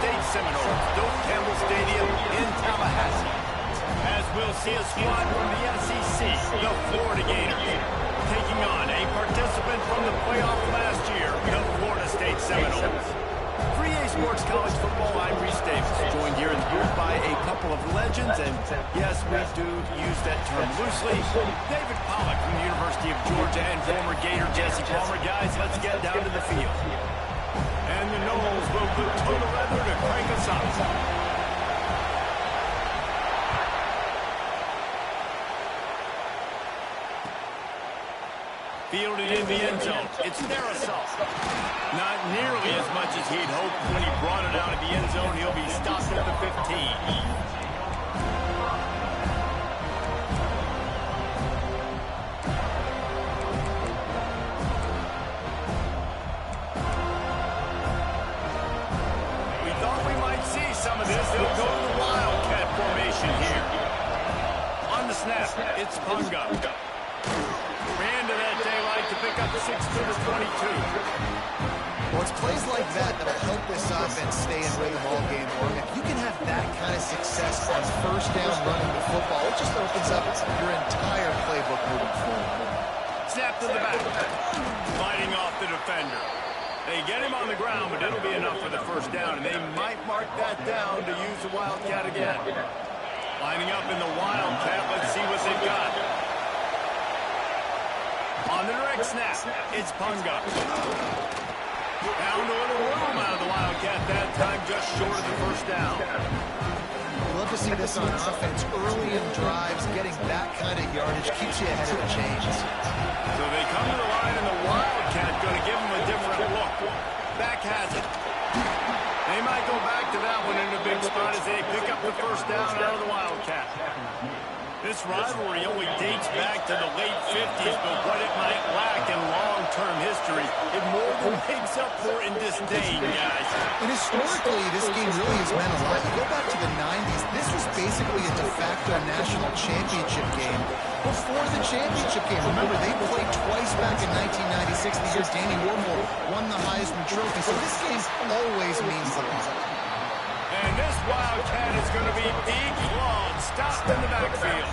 State Seminoles, Doak Campbell Stadium in Tallahassee. As we'll see a squad from the SEC, the Florida Gators, taking on a participant from the playoff last year, the Florida State Seminoles. For EA Sports College Football, I'm Reese Davis, joined here in the booth by a couple of legends, and yes, we do use that term loosely. David Pollack from the University of Georgia and former Gator Jesse Palmer. Guys, let's get down to the field. And the Noles will put total leather to crank us up. Fielded in the end zone. It's Marisol. Not nearly as much as he'd hoped when he brought it out of the end zone. He'll be stopped at the 15. We thought we might see some of this. They'll go to the Wildcat formation here. On the snap, it's Punga. Ran to that daylight to pick up 6 to the 22. Well, it's plays like that that'll help this offense stay in rhythm all game long. If you can have that kind of success on first down running the football, it just opens up your entire playbook moving forward. Snap to the back. Fighting off the defender. They get him on the ground, but it'll be enough for the first down, and they might mark that down to use the Wildcat again. Lining up in the Wildcat, let's see what they've got. On the direct snap, it's Punga. Found a little room out of the Wildcat that time, just short of the first down. We love to see this on offense early in drives. Getting that kind of yardage keeps you ahead of the chains. So they come to the line, and the Wildcat going to give them a different look. Back has it. They might go back to that one in a big spot as they pick up the first down out of the Wildcat. This rivalry only dates back to the late 50s, but what it might lack in long-term history, it more than makes up for in disdain, guys. And historically, this game really has meant a lot. You go back to the 90s, this was basically a de facto national championship game before the championship game. Remember, they played twice back in 1996, the year Danny Warhol won the Heisman Trophy. So this game always means a lot. And this Wildcat is going to be declawed, stopped in the backfield.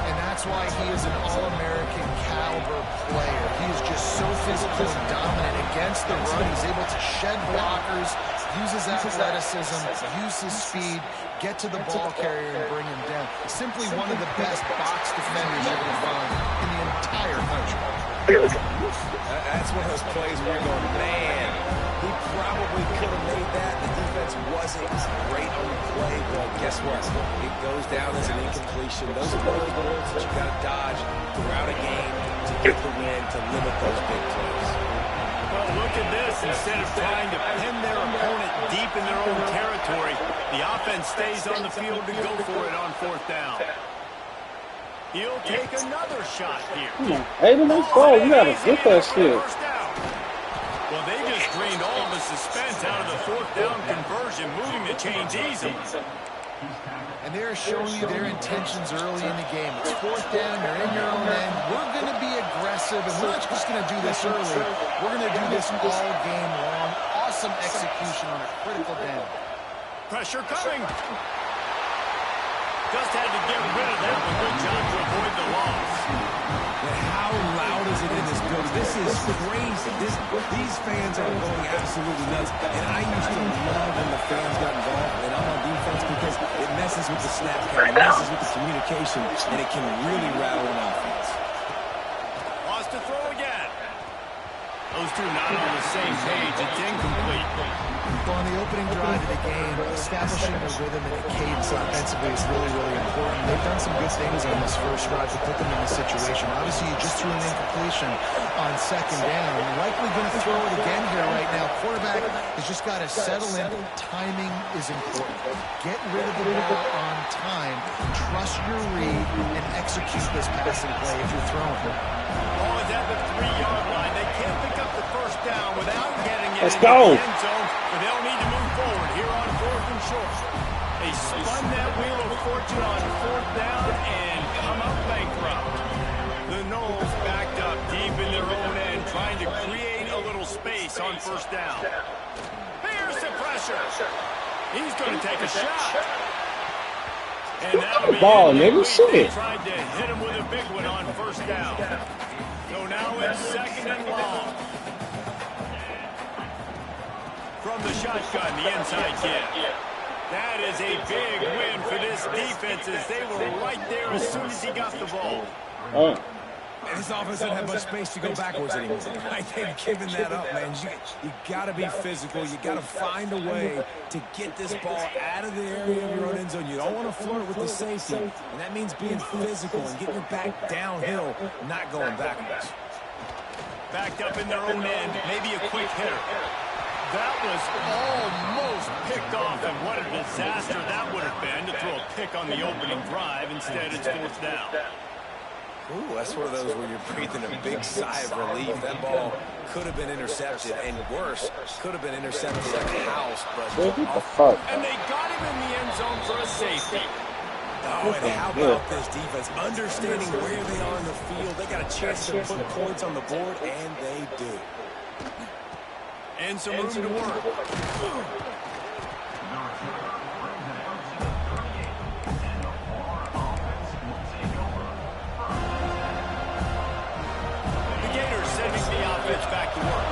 And that's why he is an All-American caliber player. He is just so physical and dominant against the run. He's able to shed blockers, use his athleticism, use his speed, get to the ball carrier and bring him down. Simply one of the best box defenders you're going to find in the entire country. That's one of those plays where you're going, man, he probably could have made that. The defense wasn't great on the play. Well, guess what? It goes down as an incompletion. Those are those balls that you got to dodge throughout a game to get the win, to limit those big plays. Well, look at this. Instead of trying to pin their opponent deep in their own territory, the offense stays on the field to go for it on fourth down. He'll take another shot here. Hey, the next ball, you gotta get that shit. Well, they just drained all the suspense out of the fourth down conversion, moving the chains easily. And they're showing you their intentions early in the game. It's fourth down, you're in your own end. We're going to be aggressive, and we're not just going to do this early. We're going to do this all game long. Awesome execution on a critical down. Pressure coming. Just had to get rid of that one. Good job to avoid the loss. But how loud is it in this building? This is crazy. These fans are going absolutely nuts. And I used to love when the fans got involved and I'm on defense because it messes with the snap count, it messes with the communication, and it can really rattle an offense. Lost to throw again. Those two not on the same page. It's incomplete. Well, on the opening drive of the game, establishing a rhythm and a cadence offensively is really, really important. They've done some good things on this first drive to put them in this situation. Obviously, you just threw an incompletion on second down. You're likely going to throw it again here right now. Quarterback has just got to settle in. Timing is important. Get rid of the ball on time. Trust your read and execute this passing play if you're throwing it. Ball is at the 3-yard line. They can't pick up the first down without getting it Let's into go. the end zone, but they'll need to move forward here on fourth and short. They spun that wheel of fortune on fourth down and come up bankrupt. The Noles backed up deep in their own end, trying to create a little space on first down. Here's the pressure. pressure. He's going to take a shot. And that'll be Ball, nigga, They shit. tried to hit him with a big one on first down. So now it's 2nd and long. From the shotgun, the inside kid. That is a big win for this defense as they were right there as soon as he got the ball. This offense doesn't have much space to go backwards anymore. I ain't giving that up, man. You got to be physical. You got to find a way to get this ball out of the area of your own end zone. You don't want to flirt with the safety, and that means being physical and getting your back downhill, not going backwards. Backed up in their own end, maybe a quick hitter. That was almost picked off, and what a disaster that would have been to throw a pick on the opening drive. Instead, it's 4th down. Ooh, that's one of those where you're breathing a big sigh of relief. That ball could have been intercepted, and worse, could have been intercepted like a house. But What the fuck? And they got him in the end zone for a safety. Oh, and how about this defense? Understanding where they are in the field. They got a chance to put points on the board, and they do. And some room to work. The Gators sending the offense back to work.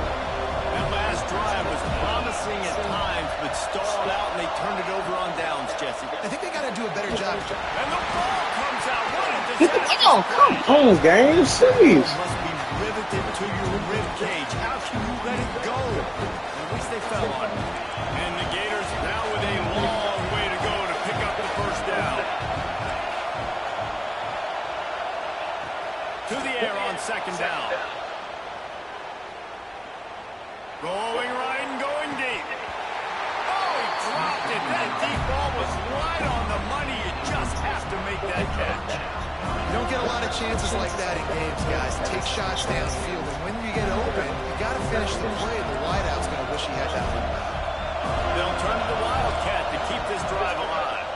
That last drive was promising at times, but stalled out, and they turned it over on downs, Jesse. I think they got to do a better job. And the ball comes out. What a disaster. Oh, come on, game. Jeez. Must be riveted to your rib cage. How can you let it go? At least they fell on it. And the Gators now with a long way to go to pick up the first down. To the air on 2nd down. Going right and going deep. Oh, he dropped it. That deep ball was right on the money. You just have to make that catch. You don't get a lot of chances like that in games, guys. Take shots downfield, and when you get open, you got to finish the play. The wideout's going to wish he had that one back. They'll turn to the Wildcat to keep this drive alive.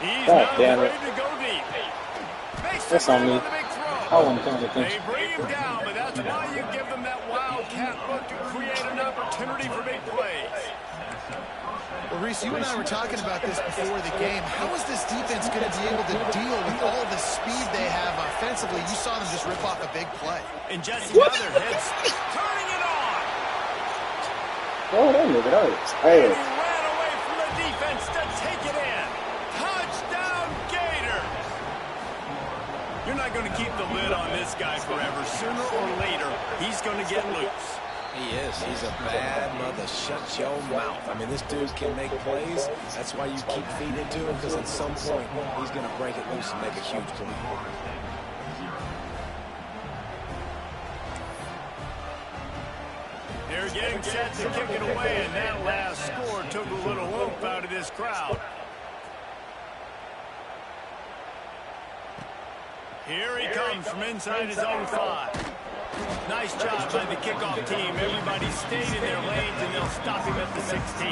He's God now damn it. ready to go deep. That's on me. The big throw. I wasn't paying They attention. bring him down, but that's why you give them that Wildcat look to create an opportunity for big plays. Well, Reese, you and I were talking about this before the game. How is this defense going to be able to deal with all the speed they have offensively? You saw them just rip off a big play. And Jesse, now their heads turning it on. Oh, that nigga, that was And he bad. ran away from the defense to take it in. Touchdown, Gators. You're not going to keep the lid on this guy forever. Sooner or later, he's going to get loose. He is. He's a bad mother. Shut your mouth. I mean, this dude can make plays. That's why you keep feeding to him, because at some point, he's going to break it loose and make a huge play. They're getting set to kick it away, and that last score took a little oomph out of this crowd. Here he comes from inside his own 5. Nice job by the kickoff team. Everybody stayed in their lanes, and they'll stop him at the 16.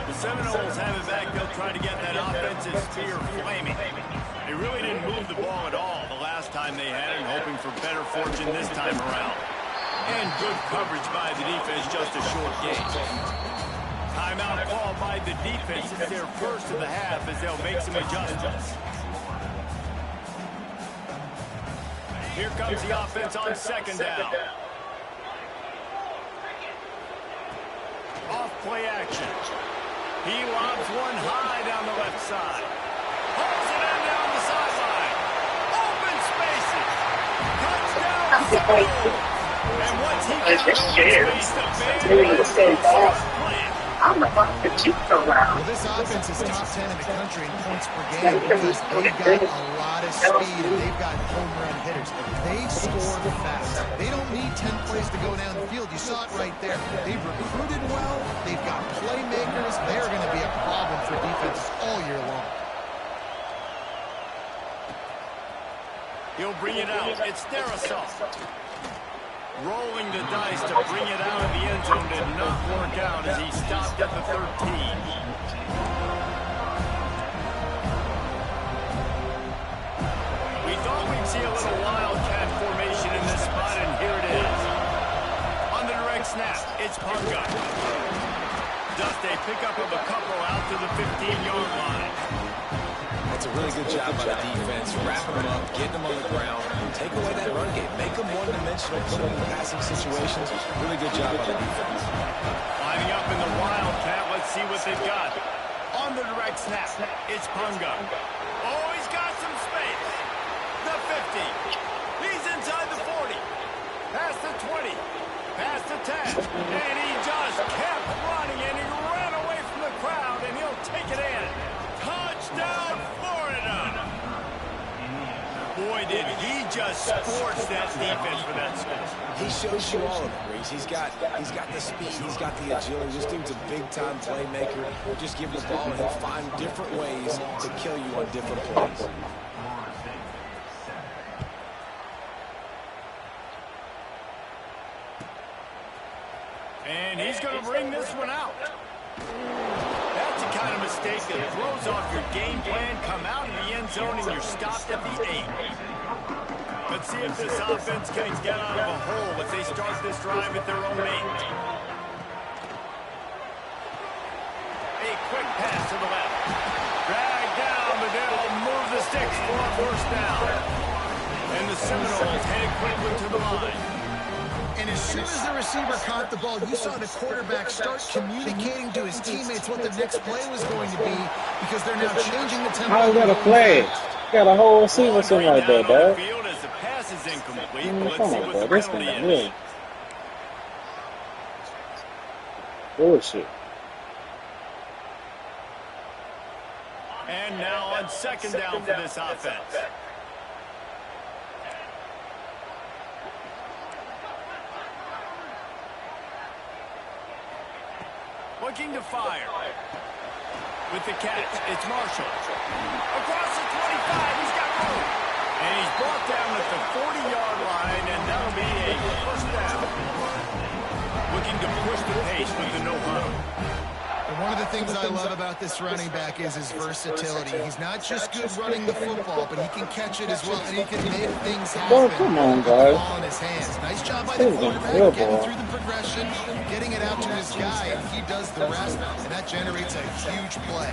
The Seminoles have it back. They'll try to get that offensive spear flaming. They really didn't move the ball at all the last time they had it, hoping for better fortune this time around. And good coverage by the defense, just a short game. Timeout call by the defense. It's their first of the half as they'll make some adjustments. Here comes the offense on 2nd down. Off play action. He lobs one high down the left side. Pulls it in down the sideline. Open spaces. Touchdown, Seminoles. And once he got open space, the band playing. I'm about to keep around. Well, this offense is top 10 in the country in points per game because they've got a lot of speed and they've got home run hitters. They score fast. They don't need 10 plays to go down the field. You saw it right there. They've recruited well. They've got playmakers. They're going to be a problem for defenses all year long. He'll bring it out. It's Darisaw. Rolling the dice to bring it out of the end zone did not work out as he stopped at the 13. We thought we'd see a little wildcat formation in this spot, and here it is. On the direct snap, it's pickup of a couple out to the 15-yard line. That's a really good job by the defense, wrapping them up, getting them on the ground, take away that run game, make them one-dimensional, put them in passing situations. Really good job by the defense. Lining up in the Wildcat, let's see what they've got. On the direct snap, it's Punga. Oh, he's got some space. The 50. He's inside the 40. Past the 20. Past the 10. And he just kept running, and he ran away from the crowd, and he'll take it in. Touchdown, Florida! Boy, did he just scorch that defense for that score. He shows you all of it, Reese. He's got the speed, he's got the agility. This dude's a big-time playmaker. Just give him the ball, and he'll find different ways to kill you on different plays. And he's going to bring this one out. That's the kind of mistake that throws off your game plan. Come out of the end zone and you're stopped at the 8. Let's see if this offense can get out of a hole if they start this drive at their own 8. A quick pass to the left. Drag down, but they'll move the sticks for a first down. And the Seminoles headed quickly to the line. And as soon as the receiver caught the ball, you saw the quarterback start communicating to his teammates what the next play was going to be, because they're now changing the tempo. How's that a play? Got a whole receiver sitting right there, dog. As the pass is incomplete. Come Let's see on, what bro. the This penalty thing is. is bullshit. And now on second down for this offense. Looking to fire. With the catch, it's Marshall. Across the 25, he's got room. And he's brought down at the 40-yard line, and that'll be a first down. Looking to push the pace with the no-huddle. And one of the things I love about this running back is his versatility. He's not just good running the football, but he can catch it as well, and he can make things happen. Oh, come on, with guys. the ball in his hands. Nice job by the quarterback, getting through the progression, getting it out to his guy, and he does the rest, and that generates a huge play.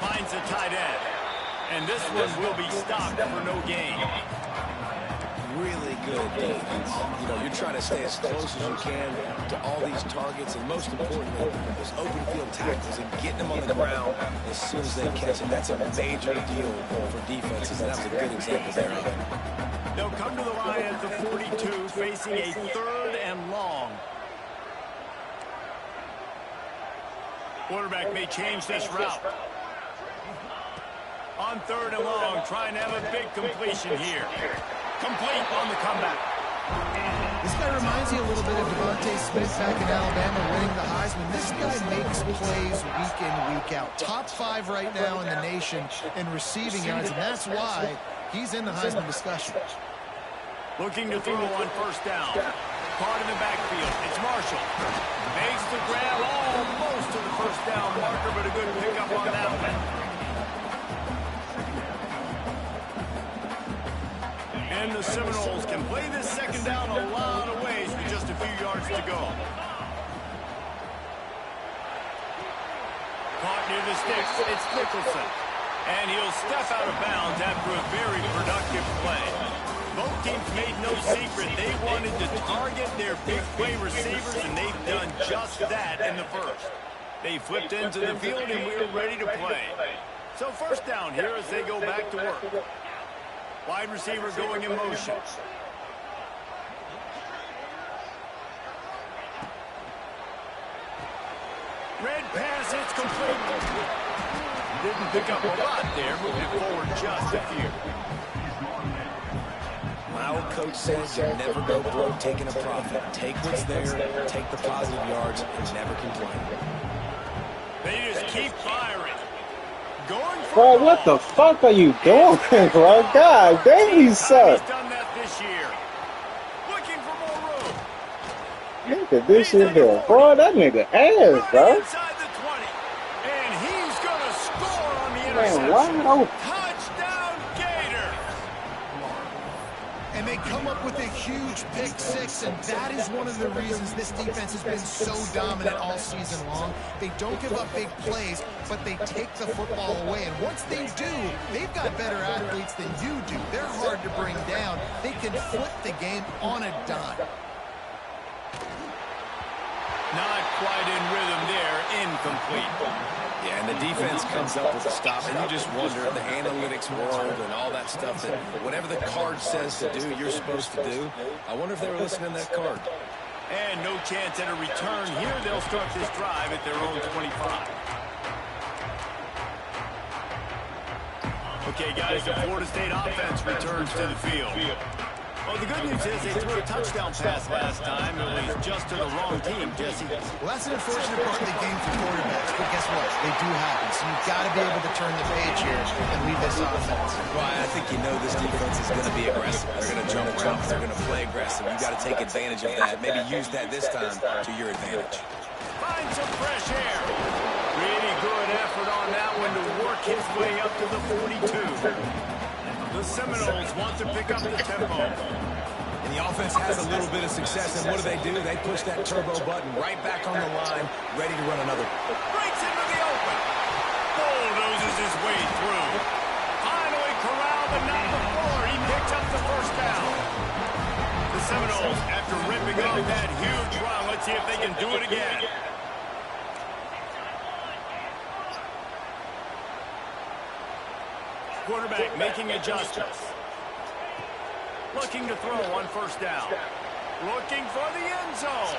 Finds a tight end. And this one will be stopped for no gain. Really good defense. You know, you're trying to stay as close as you can to all these targets, and most importantly, those open field tackles and getting them on the ground as soon as they catch them. That's a major deal for defenses, and that was a good example there. They'll come to the line at the 42, facing a 3rd and long. Quarterback may change this route. On 3rd and long, trying to have a big completion here. Complete on the comeback. This guy reminds you a little bit of Devontae Smith back in Alabama winning the Heisman. This guy makes plays week in, week out. Top 5 right now in the nation in receiving yards, and that's why he's in the Heisman discussion. Looking to throw on first down. Caught in the backfield. It's Marshall. Makes the grab almost to the first down marker, but a good pickup on that one. And the Seminoles can play this second down a lot of ways with just a few yards to go. Caught near the sticks. It's Nicholson. And he'll step out of bounds after a very productive play. Both teams made no secret. They wanted to target their big play receivers, and they've done just that in the first. They flipped into the field, and we're ready to play. So first down here as they go back to work. Wide receiver going in motion. Red pass, it's complete. Didn't pick up a lot there, moving it forward just a few. My old coach says you never go broke taking a profit. Take what's there, take the positive yards, and never complain. They just keep firing. Going for Bro, what the fuck are you doing, bro? God damn, you suck. He's done that this year. Looking for more room. Look at this shit here. Bro, that nigga ass, bro. Inside the 20. And he's going to score on the Man, interception. wide open. Touchdown, Gators. And they come with a huge pick six, and that is one of the reasons this defense has been so dominant all season long. They don't give up big plays, but they take the football away. And once they do, they've got better athletes than you do. They're hard to bring down. They can flip the game on a dime. Not quite in rhythm there, incomplete. Yeah, and the defense comes up with a stop, and you just wonder, the analytics world and all that stuff, that whatever the card says to do, you're supposed to do. I wonder if they were listening to that card. And no chance at a return here. They'll start this drive at their own 25. Okay, guys, the Florida State offense returns to the field. Well, the good news is they threw a touchdown pass last time. It was just to the wrong team, Jesse. Well, that's an unfortunate part of the game for quarterbacks, but guess what? They do happen. So you've got to be able to turn the page here and lead this offense. Well, I think you know this defense is going to be aggressive. They're going to jump routes. They're going to play aggressive. You've got to take advantage of that. Maybe use that this time to your advantage. Find some fresh air. Really good effort on that one to work his way up to the 42. The Seminoles want to pick up the tempo. And the offense has a little bit of success, and what do? They push that turbo button right back on the line, ready to run another. Breaks into the open. Bulldozes his way through. Finally corralled, but not before. He picks up the first down. The Seminoles, after ripping off that huge run, let's see if they can do it again. Quarterback making adjustments. Looking to throw on first down. Looking for the end zone.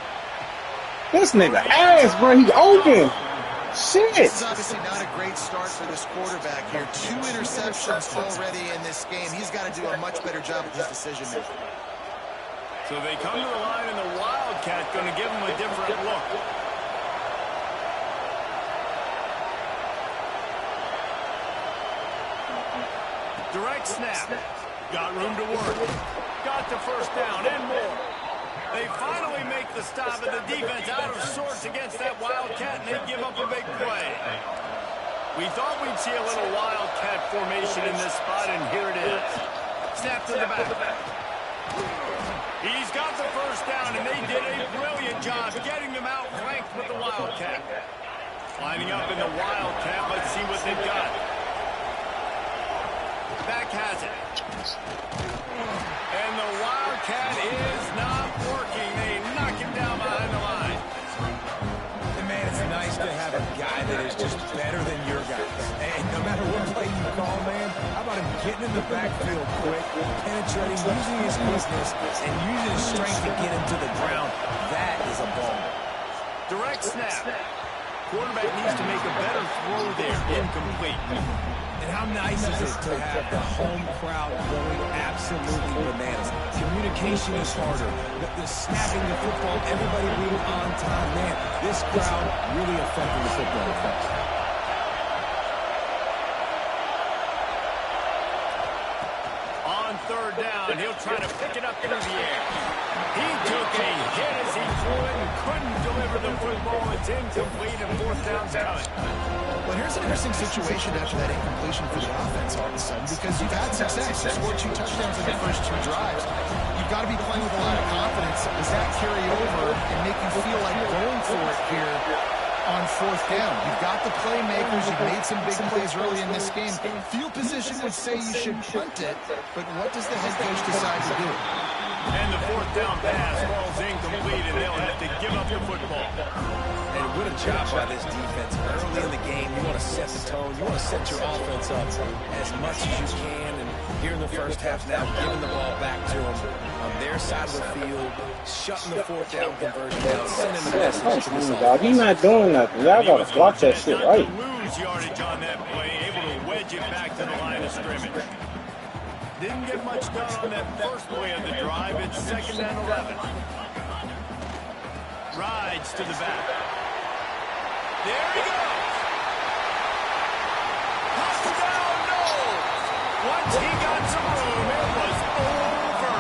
This nigga ass, bro. He open. Shit. This is obviously not a great start for this quarterback here. 2 interceptions already in this game. He's got to do a much better job with his decision making. So they come to the line, and the Wildcat going to give him a different look. Direct snap. Got room to work. Got the first down and more. They finally make the stop, and the defense out of sorts against that Wildcat, and they give up a big play. We thought we'd see a little Wildcat formation in this spot, and here it is. Snap to the back. He's got the first down, and they did a brilliant job getting them out flanked with the Wildcat. Lining up in the Wildcat, let's see what they've got. Back has it. And the Wildcat is not working. They knock him down behind the line. And man, it's nice to have a guy that is just better than your guys. And no matter what play you call, man, how about him getting in the backfield quick, penetrating, using his quickness, and using his strength to get him to the ground. That is a ball. Direct snap. Quarterback needs to make a better throw there. Incomplete. And how nice is it to have the home crowd going absolutely bananas? Communication is harder. The snapping the football, everybody being on time. Man, this crowd really affecting the football effect. On third down, he'll try to pick it up through the air. He took a hit as he threw it and couldn't deliver the football. It's incomplete, and fourth down's coming. Well, here's an interesting situation after that incompletion for the offense all of a sudden, because you've had success. You scored 2 touchdowns in the first 2 drives. You've got to be playing with a lot of confidence. Does that carry over and make you feel like going for it here on fourth down? You've got the playmakers. You've made some big plays early in this game. Field position would say you should punt it, but what does the head coach decide to do? And the fourth down pass falls incomplete, and they'll have to give up the football. And what a job by this defense. Early in the game, you want to set the tone. You want to set your offense up as much as you can. And here in the first half now, giving the ball back to them on their side of the field, shutting the fourth down conversion down, sending the message to this Dog, he's not doing nothing. Y'all gotta block that shit right. Lose yardage on that play, able to wedge it back to the line of scrimmage. Didn't get much done on that first play of the drive. It's 2nd and 11. Rides to the back. There he goes. Touchdown, no. Once he got some room, it was over.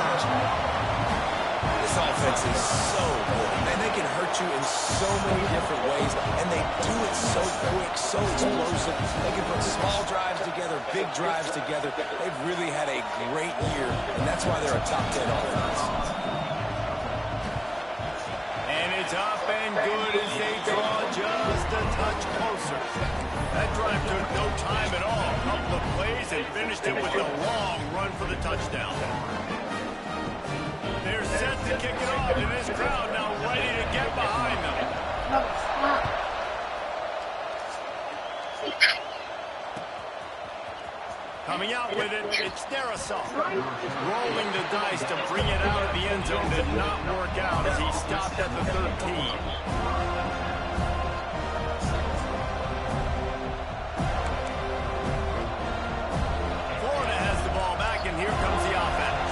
This offense is so good. Man, they can hurt you in so many different ways, and they do it so quick, so explosive. They can put small drives together, big big drives together. They've really had a great year, and that's why they're a top 10 offense. And it's up and good as they draw just a touch closer. That drive took no time at all. A couple of plays and finished it with a long run for the touchdown. They're set to kick it off, and this crowd now ready to get behind them. Coming out with it, it's Darasol. Rolling the dice to bring it out of the end zone did not work out as he stopped at the 13. Florida has the ball back, and here comes the offense.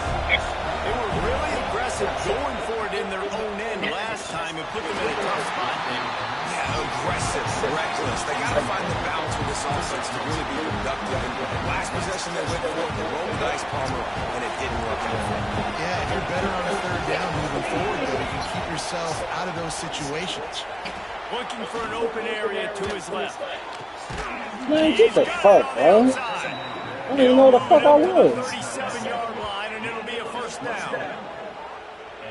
They were really aggressive going for it in their own end last time and put them in a tough spot. Yeah, aggressive, reckless. They got to find the balance with this offense to really be productive. And last possession they went for it, rolled the dice, Palmer, and it didn't work out for them. Yeah, if you're better on a third down moving forward, though, you can keep yourself out of those situations. Looking for an open area to his left. Man, get the fuck, bro. I didn't even know the fuck I was. 37-yard line, and it'll be a first down.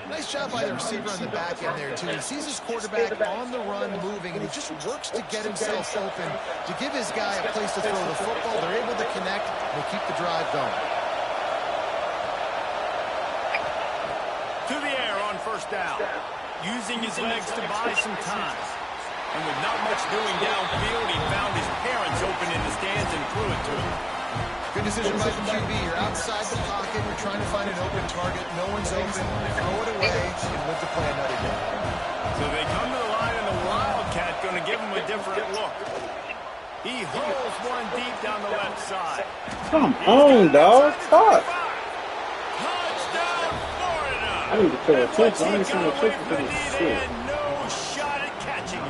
Nice job by the receiver on the back end there, too. He sees his quarterback on the run moving, and he just works to get himself open to give his guy a place to throw the football. They're able to connect, and they keep the drive going. To the air on first down. Using his legs to buy some time. And with not much doing downfield, he found his parents open in the stands and threw it to him. Good decision by the QB. You're outside the pocket. You're trying to find an open target. No one's open. Throw it away and live to play another day. So they come to the line, and the Wildcat going to give him a different look. He holds one deep down the left side. Come on, dog. Stop. Touchdown, Florida! I need to pay attention. I He need some got away attention from to the this lead shit. and no shot at catching it.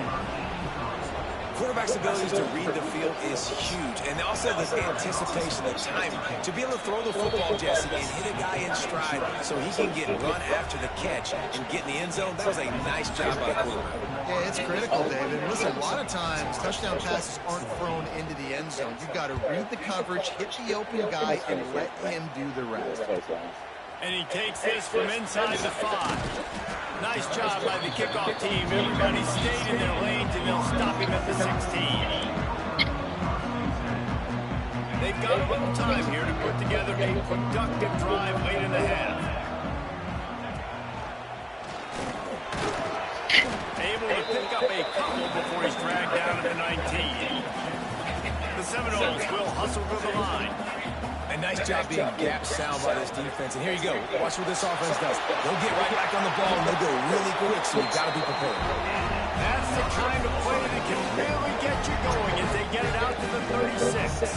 Quarterback's abilities to read the field is huge. And also the anticipation, the timing. To be able to throw the football, Jesse, and hit a guy in stride so he can get run after the catch and get in the end zone, that was a nice job by the quarterback. Yeah, it's critical, David. Listen, a lot of times touchdown passes aren't thrown into the end zone. You've got to read the coverage, hit the open guy, and let him do the rest. And he takes this from inside the 5. Nice job by the kickoff team. Everybody stayed in their lanes, and they'll stop him at the 16. They've got a little time here to put together a productive drive late in the half. Able to pick up a couple before he's dragged down to the 19. The Seminoles will hustle to the line. A nice job being gap sound by this defense. And here you go. Watch what this offense does. They'll get right back on the ball, and they'll go really quick, so you've got to be prepared. That's the kind of play that can really get you going as they get it out to the 36.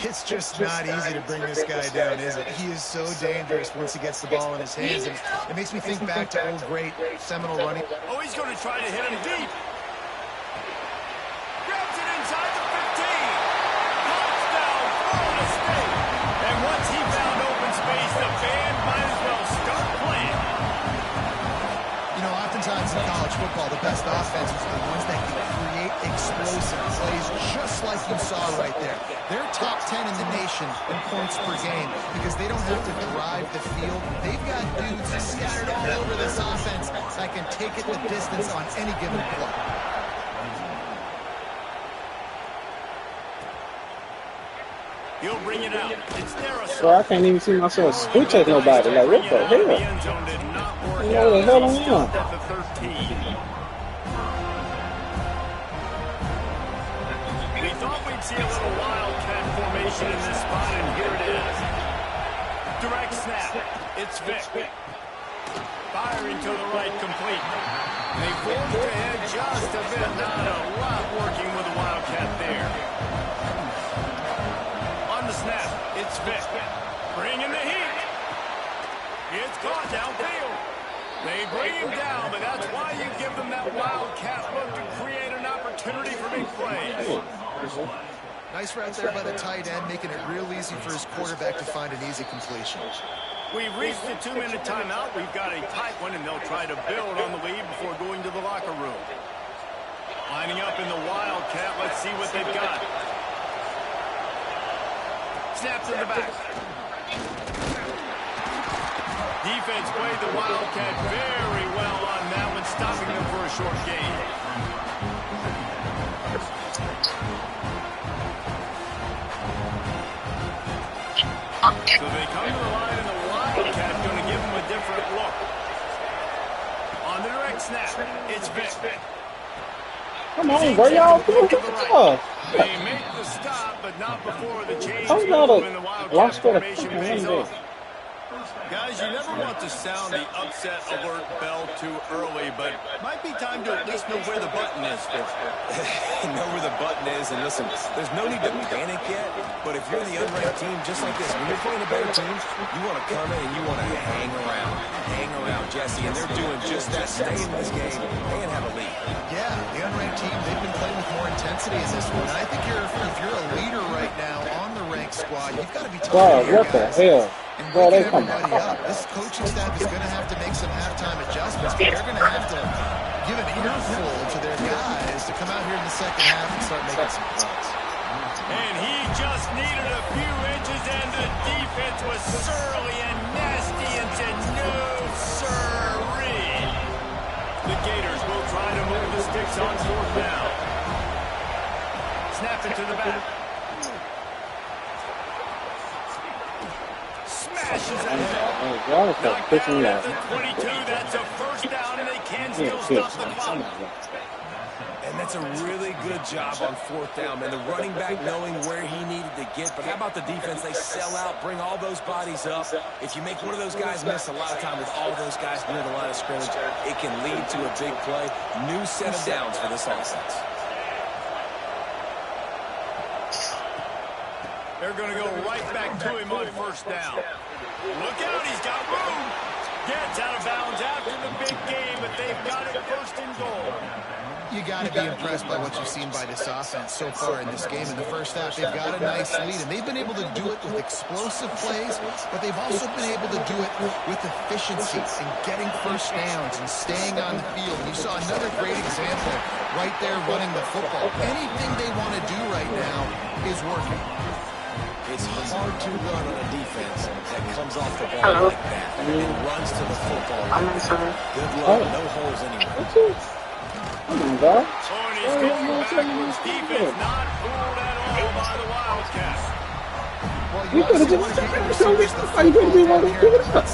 It's just not easy to bring this guy down, is it? He is so dangerous once he gets the ball in his hands. And it makes me think back to old great Seminole running. Oh, he's going to try to hit him deep. Grabs it inside the 15. Touchdown, Florida State. And once he found open space, the band might as well start playing. You know, oftentimes in college football, the best offenses are the ones that can create explosive plays, just like you saw right there. They're top 10 in the nation in points per game because they don't have to drive the field. They've got dudes scattered all over this offense that can take it the distance on any given play. He'll bring it out. It's Darasol. Bro, I can't even see myself switch at nobody. Like, what the hell? The end zone did not work You know what the hell out. I'm He on? stopped at the 13. We thought we'd see a little wildcat formation in this spot, and here it is. Direct snap. It's Vic. Firing to the right, complete. They forced ahead just a bit. Not a lot working with the wildcat there. On the snap, it's Vic. Bringing the heat. It's caught downfield. They bring him down, but that's why you give them that wildcat look to create an opportunity for big plays. Nice route there by the tight end, making it real easy for his quarterback to find an easy completion. We've reached the 2-minute timeout. We've got a tight one, and they'll try to build on the lead before going to the locker room. Lining up in the wildcat. Let's see what they've got. snaps in the back. Defense played the Wildcat very well on that one, stopping them for a short gain. So they come to the line, and the Wildcat going to give them a different look. On the direct snap, it's Vic. Come on, bro, y'all doing good stuff. They make the stop, but not before the change I'm not move and the Wildcat lost for the formation pays off. Guys, you never want to sound the upset alert bell too early, but might be time to at least know where the button is. Know where the button is, and listen, there's no need to panic yet, but if you're the unranked team, just like this, when you're playing a better team, you want to come in and you want to hang around, Jesse, and they're doing just that, stay in this game and have a lead. Yeah, the unranked team, they've been playing with more intensity in this one, and I think if you're a leader right now on the ranked squad, you've got to be talking to your guys. What the hell? Bro, they come up. This coaching staff is going to have to make some halftime adjustments, but they're going to have to give an earful to their guys to come out here in the second half and start making some plays. And he just needed a few inches, and the defense was surly and nasty and said, no, sirree. The Gators will try to move the sticks on fourth down. Snap it to the back. Smashes ahead. Knocked down at the 22. That's a first down, and they can still stop the clock. And that's a really good job on fourth down, man. The running back knowing where he needed to get. But how about the defense? They sell out, bring all those bodies up. If you make one of those guys miss, a lot of time with all those guys near the line of scrimmage, it can lead to a big play. New set of downs for this offense. They're going to go right back to him on first down. Look out, he's got room. Gets out of bounds after the big game, but they've got it first and goal. You got to be impressed by what you've seen by this offense so far in this game. In the first half, they've got a nice lead, and they've been able to do it with explosive plays, but they've also been able to do it with efficiency and getting first downs and staying on the field. And you saw another great example right there running the football. Anything they want to do right now is working. It's hard to run on a defense that comes off the ball like that and runs to the football. Good luck, no holes anywhere. Come on, bro. Oh, and he's going backwards. Defense not fooled at all by the Wildcats. You could have just told me how you could have been able to pick it up.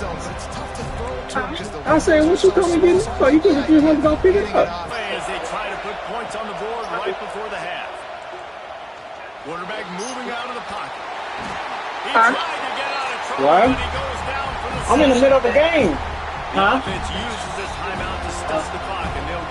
I said, what you told me to do? You could have just wanted to go pick it up. As they try to put points on the board right before the half. Quarterback moving out of the pocket. He tried to get out of trouble, but he goes down for the I'm in the middle of the game. The offense uses this timeout to stuff the clock, and they'll